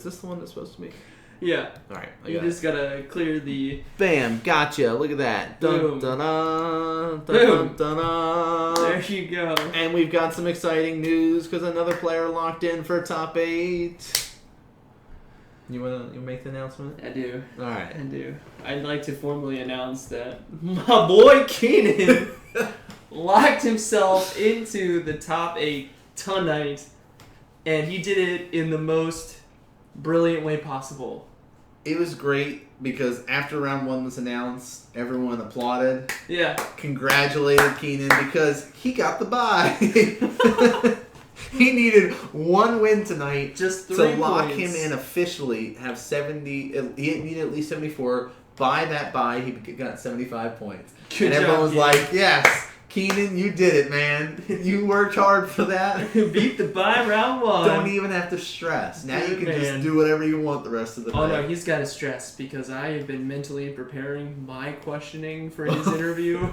Is this the one that's supposed to be? Yeah. Alright, You just gotta clear the... Bam! Gotcha! Look at that! Boom. Dun, dun, dun, Boom. dun, dun, dun. There you go. And we've got some exciting news because another player locked in for top 8. You wanna make the announcement? I do. Alright. I do. I'd like to formally announce that my boy Keenan locked himself into the top 8 tonight, and he did it in the most brilliant way possible. It was great because after round 1 was announced, everyone applauded. Yeah. Congratulated Keenan because he got the bye. He needed 1 win tonight just 3 to lock points. him in officially, have 70. He needed at least 74. By that bye, he got 75 points. Good and everyone was job, like, yes, Keenan, you did it, man. You worked hard for that. Beat the bye round 1. Don't even have to stress. Now you can Good just man. do whatever you want the rest of the day. Oh no, he's got to stress because I have been mentally preparing my questioning for his interview.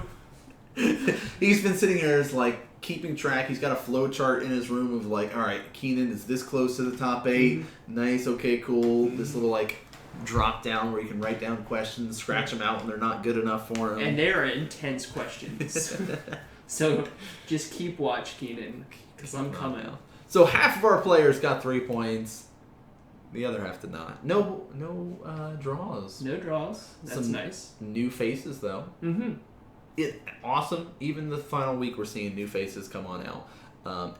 He's been sitting here as like keeping track. He's got a flow chart in his room of like, all right, Keenan is this close to the top 8. Mm-hmm. Nice, okay, cool. This little like drop down where you can write down questions, scratch them out when they're not good enough for him. And they are intense questions. So just keep watch, Keenan, because I'm coming. So half of our players got 3 points. The other half did not. No draws. No draws. That's Some nice. New faces though. Mm-hmm. Awesome. Even the final week, we're seeing new faces come on out.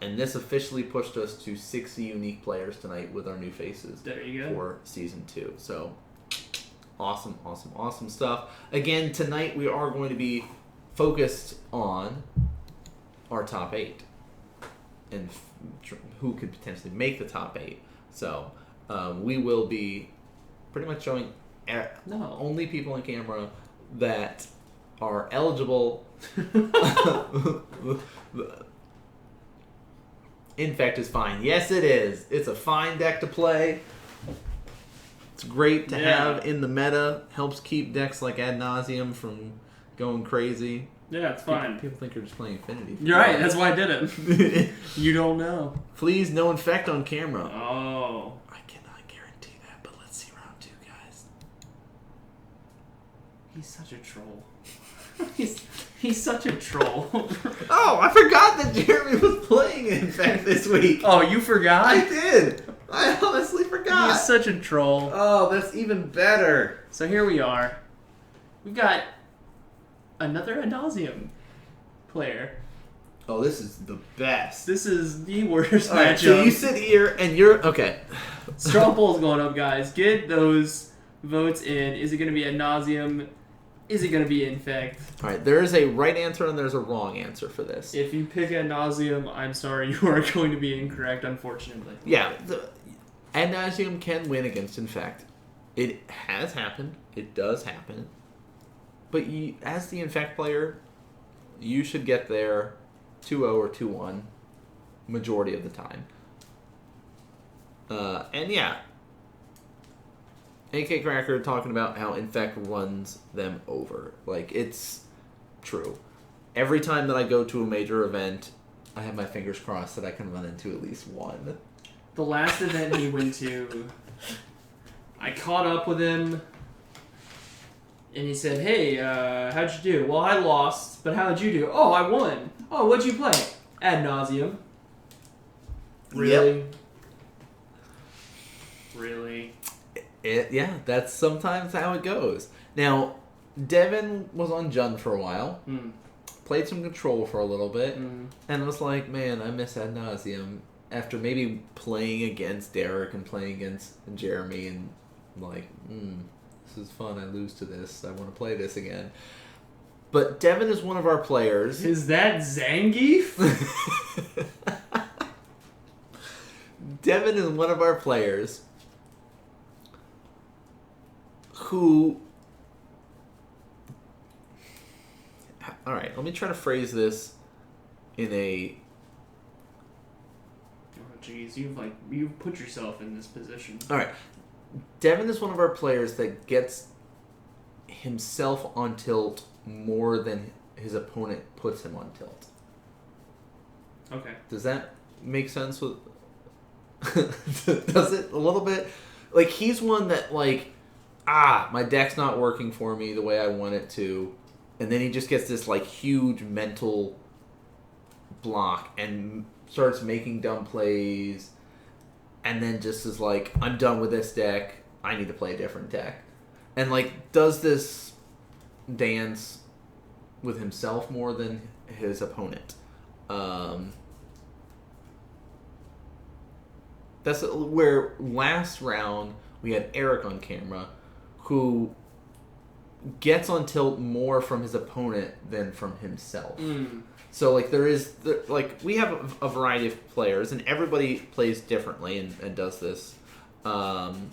And this officially pushed us to 60 unique players tonight with our new faces. There you go. For Season 2. So, awesome stuff. Again, tonight we are going to be focused on our top 8. And who could potentially make the top 8. So, we will be pretty much showing only people on camera that are eligible. Infect is fine. Yes, it is. It's a fine deck to play. It's great to have in the meta. Helps keep decks like Nauseam from going crazy. Yeah, it's fine. People think you're just playing Infinity. You're right. That's why I did it. You don't know. Please, no Infect on camera. Oh. I cannot guarantee that, but let's see round 2, guys. He's such a troll. He's such a troll. Oh, I forgot that Jeremy was playing Infect this week. Oh, you forgot? I did. I honestly forgot. He's such a troll. Oh, that's even better. So here we are. We've got another Nauseam player. Oh, this is the best. This is the worst All right, matchup. so you sit here and you're... Okay. Straw poll's going up, guys. Get those votes in. Is it going to be a Nauseam? Is it going to be Infect? All right, there is a right answer and there's a wrong answer for this. If you pick a Nauseam, I'm sorry, you are going to be incorrect, unfortunately. Yeah, Ad Nauseam can win against Infect. It has happened. It does happen. But as the Infect player, you should get there 2-0 or 2-1 majority of the time. And yeah, AK Cracker talking about how Infect runs them over. Like, it's true. Every time that I go to a major event, I have my fingers crossed that I can run into at least one. The last event he went to, I caught up with him, and he said, hey, how'd you do? Well, I lost, but how'd you do? Oh, I won. Oh, what'd you play? Ad Nauseam. Really? Yep. Really? Yeah, that's sometimes how it goes. Now, Devin was on Jund for a while, played some Control for a little bit, and was like, man, I miss Ad Nauseam. After maybe playing against Derek and playing against Jeremy, and like, this is fun, I lose to this, I want to play this again. But Devin is one of our players. Is that Zangief? Devin is one of our players who... Alright, let me try to phrase this in a... Oh, jeez, you've put yourself in this position. Alright, Devin is one of our players that gets himself on tilt more than his opponent puts him on tilt. Okay. Does that make sense? Does it a little bit? Like, he's one that, like, my deck's not working for me the way I want it to. And then he just gets this, like, huge mental block and starts making dumb plays. And then just is like, I'm done with this deck. I need to play a different deck. And, like, does this dance with himself more than his opponent. That's where last round we had Eric on camera, who gets on tilt more from his opponent than from himself. So, like, we have a variety of players, and everybody plays differently and does this. And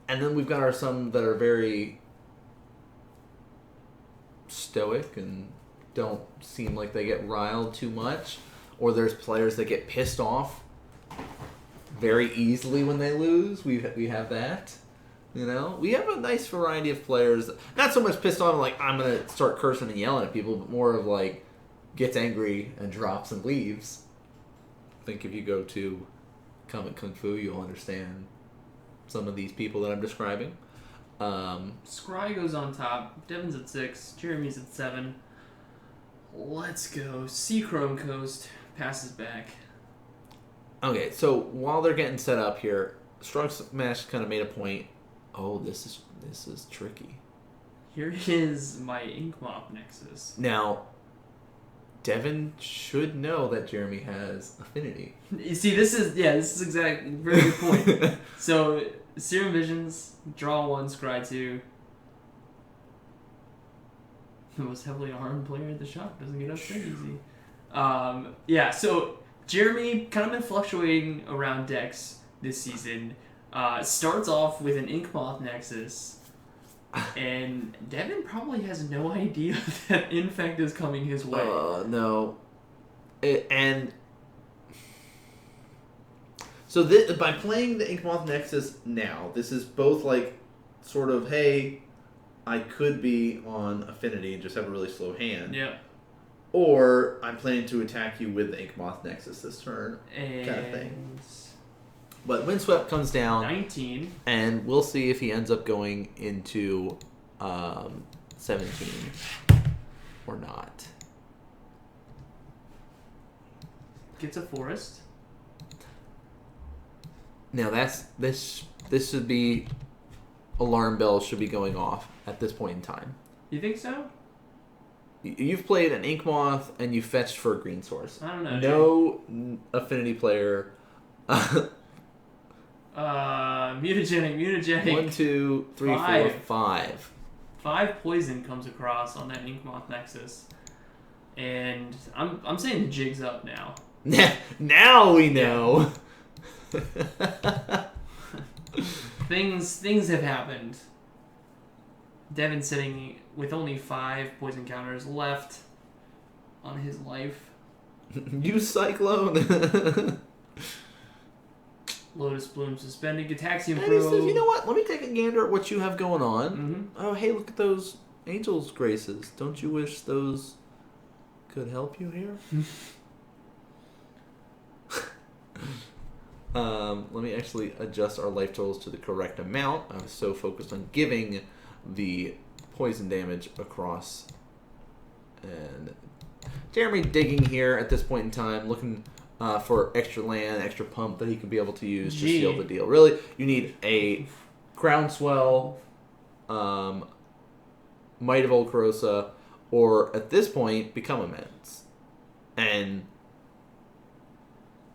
then we've got some that are very stoic and don't seem like they get riled too much. Or there's players that get pissed off very easily when they lose. We have that. You know? We have a nice variety of players. Not so much pissed off like, I'm going to start cursing and yelling at people, but more of like, gets angry and drops and leaves. I think if you go to Comic Kung Fu, you'll understand some of these people that I'm describing. Scry goes on top. Devin's at 6. Jeremy's at 7. Let's go. Sea Chrome Coast passes back. Okay, so while they're getting set up here, Strong Smash kind of made a point. Oh, this is tricky. Here is my Inkmoth Nexus. Now, Devin should know that Jeremy has Affinity. You see, this is exactly very good point. So, Serum Visions, draw 1, scry 2. The most heavily armed player at the shop doesn't get up that easy. So Jeremy kind of been fluctuating around decks this season. Starts off with an Inkmoth Nexus, and Devin probably has no idea that Infect is coming his way. No. So by playing the Inkmoth Nexus now, this is both like sort of, hey, I could be on Affinity and just have a really slow hand. Yeah. Or I'm planning to attack you with the Inkmoth Nexus this turn, kind of thing. But Windswept comes down 19, and we'll see if he ends up going into 17 or not. Gets a forest. Now this should be, alarm bells should be going off at this point in time. You think so? You've played an Inkmoth and you fetched for a green source. I don't know. No Affinity player. Mutagenic. 1, 2, 3, 4, 5. 5 poison comes across on that Inkmoth Nexus, and I'm saying the jig's up now. Now we know. Things have happened. Devin's sitting with only 5 poison counters left on his life. Use Cyclone. Lotus Bloom suspended. Gataxian And Pro. he says, you know what? Let me take a gander at what you have going on. Mm-hmm. Oh, hey, look at those Angel's Graces. Don't you wish those could help you here? Let me actually adjust our life totals to the correct amount. I was so focused on giving the poison damage across. And Jeremy digging here at this point in time, looking for extra land, extra pump that he could be able to use to seal the deal. Really, you need a Groundswell, Might of Old Corrosa, or at this point, Become Immense. And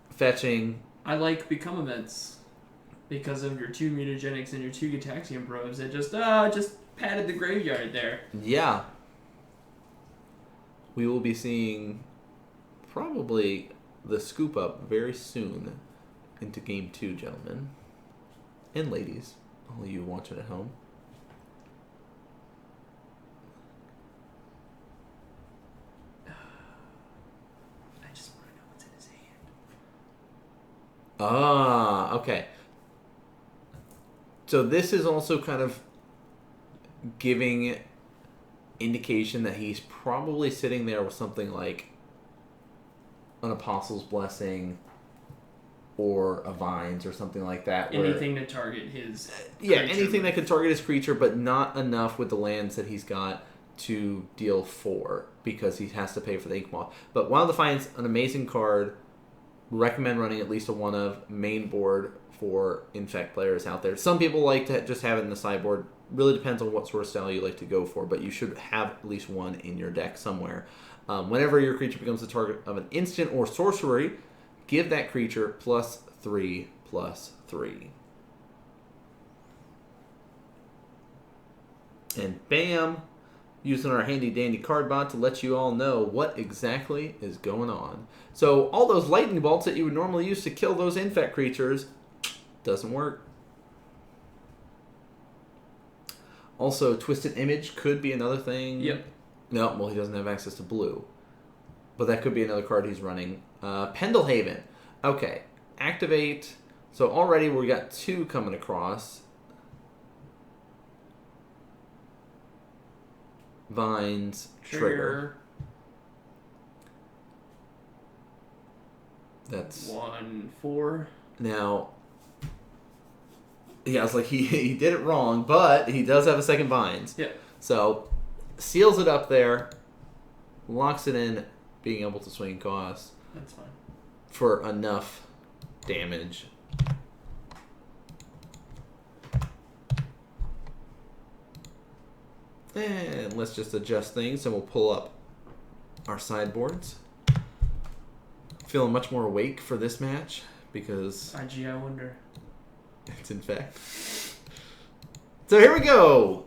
fetching... I like Become Immense because of your 2 Mutagenics and your 2 Gataxian Probes that just padded the graveyard there. Yeah. We will be seeing probably the scoop up very soon into Game 2, gentlemen. And ladies, all you watching at home. I just want to know what's in his hand. Ah, okay. So this is also kind of giving indication that he's probably sitting there with something like an Apostle's Blessing or a Vines or something like that. Anything to target his anything that could target his creature, but not enough with the lands that he's got to deal 4 because he has to pay for the Ink Moth. But Wild Defiance, an amazing card. Recommend running at least a 1 of main board for Infect players out there. Some people like to just have it in the sideboard. Really depends on what sort of style you like to go for, but you should have at least 1 in your deck somewhere. Whenever your creature becomes the target of an instant or sorcery, give that creature +3/+3. And bam! Using our handy dandy card bot to let you all know what exactly is going on. So all those lightning bolts that you would normally use to kill those Infect creatures doesn't work. Also, Twisted Image could be another thing. Yep. No, well, he doesn't have access to blue. But that could be another card he's running. Pendelhaven. Okay. Activate. So already we got 2 coming across. Vines, trigger. That's 1/4. Now, yeah, I was like, he did it wrong, but he does have a second Vines. Yeah. So, seals it up there, locks it in, being able to swing costs. That's fine. For enough damage. And let's just adjust things, and we'll pull up our sideboards. Feeling much more awake for this match because I wonder. It's Infect. So here we go.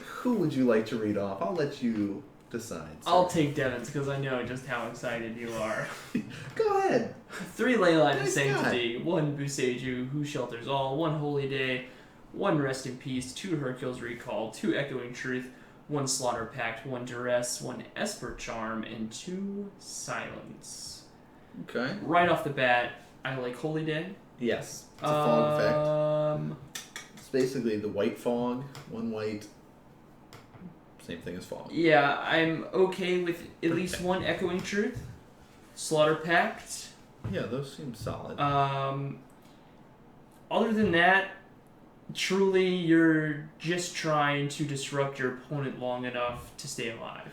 Who would you like to read off? I'll let you decide. Sir. I'll take Devin's because I know just how excited you are. Go ahead. 3 Leyline of Nice Sanctity, 1 Buseju, Who Shelters All, 1 Holy Day, 1 Rest in Peace, 2 Hercule's Recall, 2 Echoing Truth, 1 Slaughter Pact, 1 Duress, 1 Esper Charm, and 2 Silence. Okay. Right off the bat, I like Holy Day. Yes. It's a fog effect. It's basically the white fog. 1 white. Same thing as fog. Yeah, I'm okay with at least 1 Echoing Truth. Slaughter Pact. Yeah, those seem solid. Other than that, truly you're just trying to disrupt your opponent long enough to stay alive.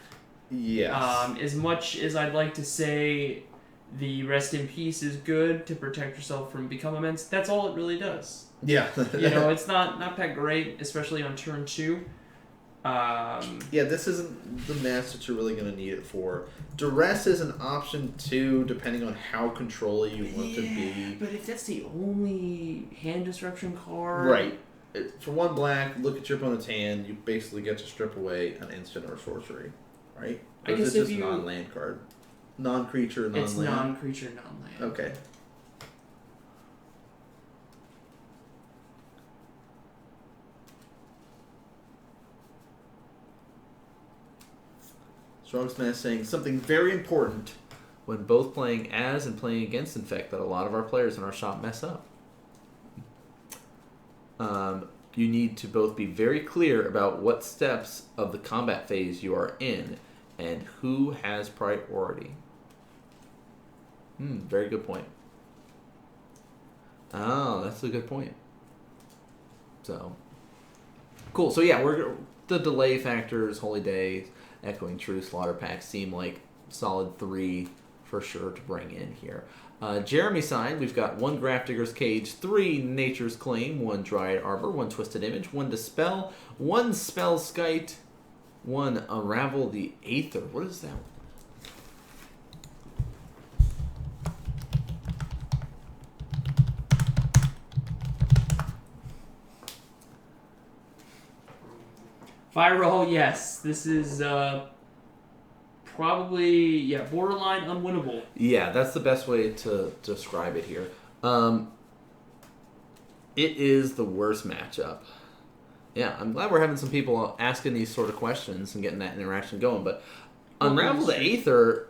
Yes. As much as I'd like to say the Rest in Peace is good to protect yourself from Become Immense, that's all it really does. Yeah. It's not that great, especially on turn 2. Yeah, this isn't the match that you're really going to need it for. Duress is an option too, depending on how controlly you want to be. But if that's the only hand disruption card... Right. For 1 black, look at your opponent's hand, you basically get to strip away an instant or sorcery. Right? I Or guess is this if just you... non-land card? Non-creature, non-land? It's non-creature, non-land. Okay. Strong Smash saying something very important when both playing as and playing against Infect that a lot of our players in our shop mess up. You need to both be very clear about what steps of the combat phase you are in and who has priority. Very good point. Oh, that's a good point. So, cool. So yeah, the delay factors, Holy Day, Echoing Truth, Slaughter Pact seem like solid 3 for sure to bring in here. Jeremy side, we've got 1 Grafdigger's Cage, 3 Nature's Claim, 1 Dryad Arbor, 1 Twisted Image, 1 Dispel, 1 Spell Skite, 1 Unravel the Aether. What is that? Fire roll, yes. This is probably, borderline unwinnable. Yeah, that's the best way to describe it here. It is the worst matchup. Yeah, I'm glad we're having some people asking these sort of questions and getting that interaction going. But Unravel the Aether,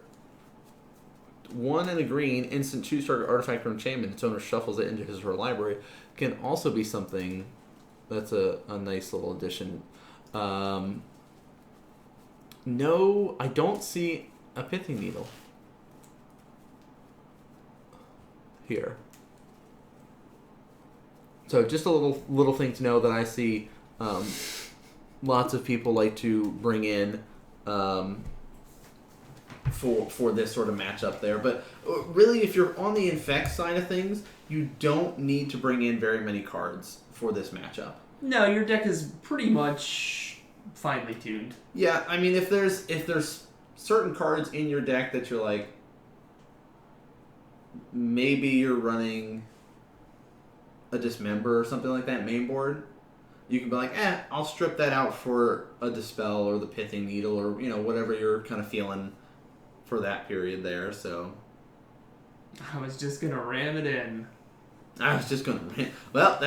1 in a green, instant choose target artifact or enchantment. Its owner shuffles it into his or her library. Can also be something that's a nice little addition. No, I don't see a Pithing Needle here. So just a little thing to know that I see lots of people like to bring in for this sort of matchup there. But really, if you're on the Infect side of things, you don't need to bring in very many cards for this matchup. No, your deck is pretty much finely tuned. Yeah, I mean, if there's certain cards in your deck that you're like, maybe you're running a Dismember or something like that main board, you can be like, I'll strip that out for a Dispel or the Pithing Needle or, whatever you're kind of feeling for that period there, so. I was just going to ram it in. Well,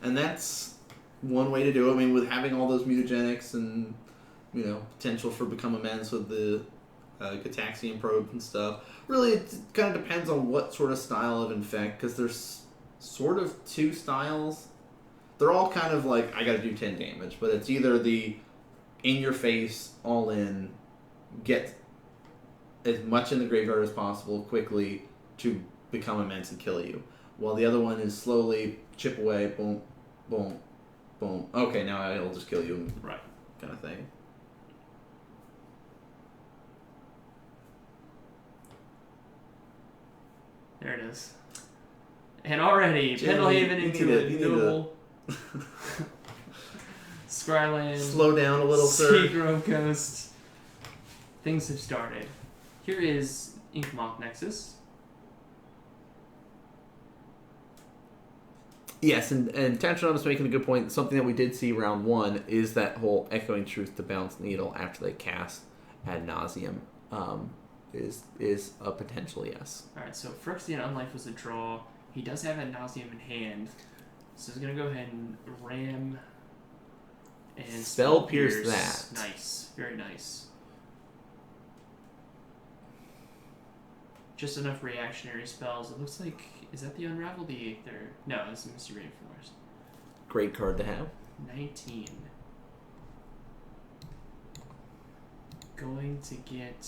and that's one way to do it. I mean, with having all those mutagenics and, potential for Become Immense with the Gitaxian Probe and stuff. Really, it kind of depends on what sort of style of Infect, because there's sort of two styles. They're all kind of like, I gotta do 10 damage, but it's either the in-your-face, all-in, get as much in the graveyard as possible quickly to become immense and kill you. While the other one is slowly chip away, boom, boom, boom. Okay, now it'll just kill you. Right. Kind of thing. There it is. And already, Pendelhaven into a notable Scryland. Slow down a little, sir. Seagrove Coast. Things have started. Here is Inkmoth Nexus. Yes, and Tancheron is making a good point. Something that we did see round one is that whole Echoing Truth to bounce Needle after they cast Ad Nauseam is a potential yes. Alright, so Phyrexian Unlife was a draw. He does have Ad Nauseam in hand. So he's going to go ahead and ram and Spell Pierce that. Nice. Very nice. Just enough reactionary spells. It looks like... Is that the Unravel the 8th? Or... No, it's the Misty Rainforest. Great card to have. 19. Going to get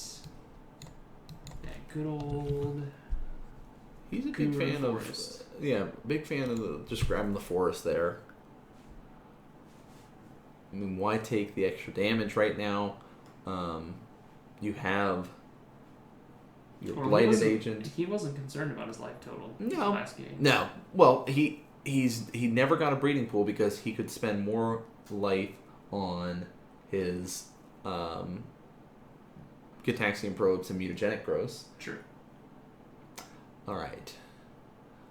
that good old... He's a big fan Forest. Big fan of just grabbing the forest there. I mean, why take the extra damage right now? You have your Blighted Agent. He wasn't concerned about his life total last game. No. Well, he never got a breeding pool because he could spend more life on his Gitaxian Probes and Mutagenic Growths. True. Alright.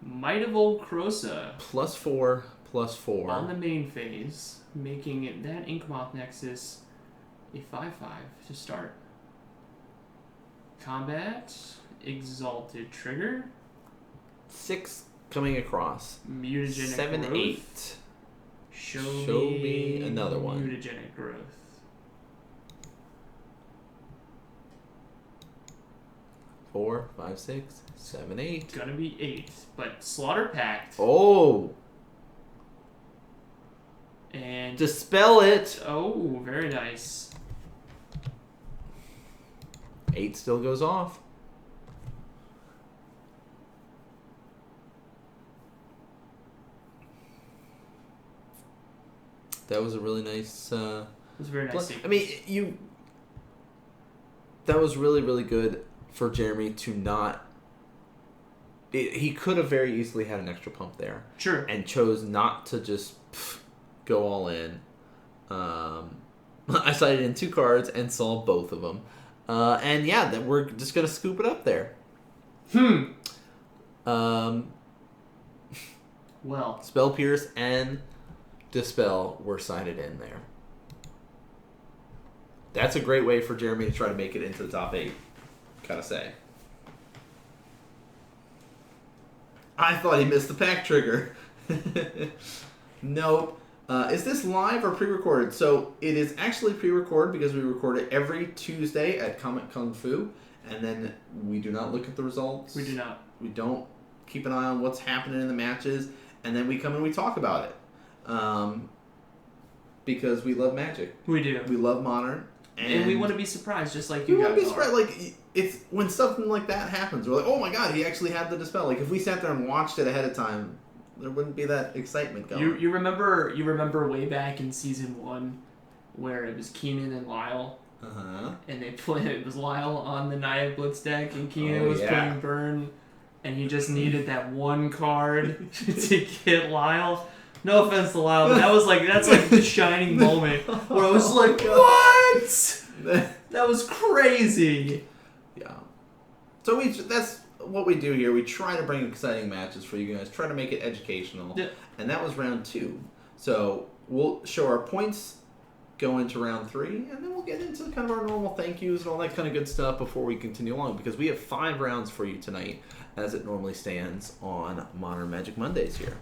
Might of Old Krosa. +4/+4. On the main phase, making it that Inkmoth Nexus a 5/5 to start. Combat, Exalted Trigger. 6 coming across. Mutagenic 7, Growth. 8. Show me another one. Mutagenic Growth. 4, 5, 6, 7, 8. Gonna be 8, but Slaughter Pact. Oh! And Dispel it! oh, very nice. 8 still goes off. That was a really nice... It was a very nice sequence. I mean, that was really, really good for Jeremy to not... he could have very easily had an extra pump there. Sure. And chose not to just go all in. I cited in 2 cards and saw both of them. And yeah, that we're just going to scoop it up there. Well. Spell Pierce and Dispel were sided in there. That's a great way for Jeremy to try to make it into the top 8. Gotta say. I thought he missed the pack trigger. Nope. Is this live or pre-recorded? So it is actually pre-recorded because we record it every Tuesday at Comic Kung Fu, and then we do not look at the results. We do not. We don't keep an eye on what's happening in the matches, and then we come and we talk about it. Because we love Magic. We do. We love Modern. And we want to be surprised, just like you guys are. We want to be surprised. Like, it's when something like that happens, we're like, oh my god, he actually had the Dispel. Like, if we sat there and watched it ahead of time, there wouldn't be that excitement going. You remember way back in season 1 where it was Keenan and Lyle. And it was Lyle on the Naya Blitz deck, and Keenan was playing Burn, and he just needed that one card to get Lyle. No offense to Lyle, but that's like the shining moment where I was like, what? That was crazy. Yeah. So that's what we do here. We try to bring exciting matches for you guys, try to make it educational. Yeah. And that was round 2. So we'll show our points, go into round 3, and then we'll get into kind of our normal thank yous and all that kind of good stuff before we continue along, because we have 5 rounds for you tonight as it normally stands on Modern Magic Mondays here.